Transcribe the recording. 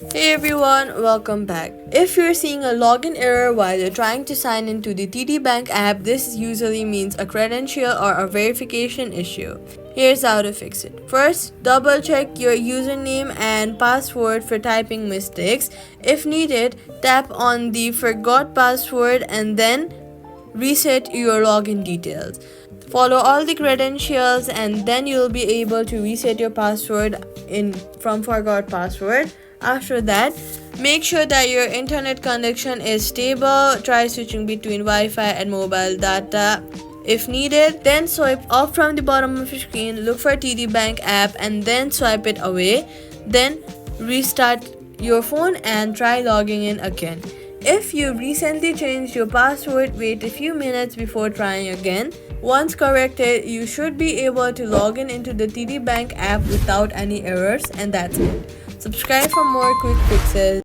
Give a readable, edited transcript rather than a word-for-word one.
Hey everyone, welcome back. If you're seeing a login error while you're trying to sign into the TD Bank app, this usually means a credential or a verification issue. Here's how to fix it. First, double check your username and password for typing mistakes. If needed, tap on the forgot password and then reset your login details. Follow all the credentials and then you'll be able to reset your password from forgot password. After that, make sure that your internet connection is stable. Try switching between Wi-Fi and mobile data if needed. Then swipe up from the bottom of your screen, look for TD Bank app and then swipe it away. Then restart your phone and try logging in again. If you recently changed your password, wait a few minutes before trying again. Once corrected, you should be able to log in into the TD Bank app without any errors, and that's it. Subscribe for more quick fixes.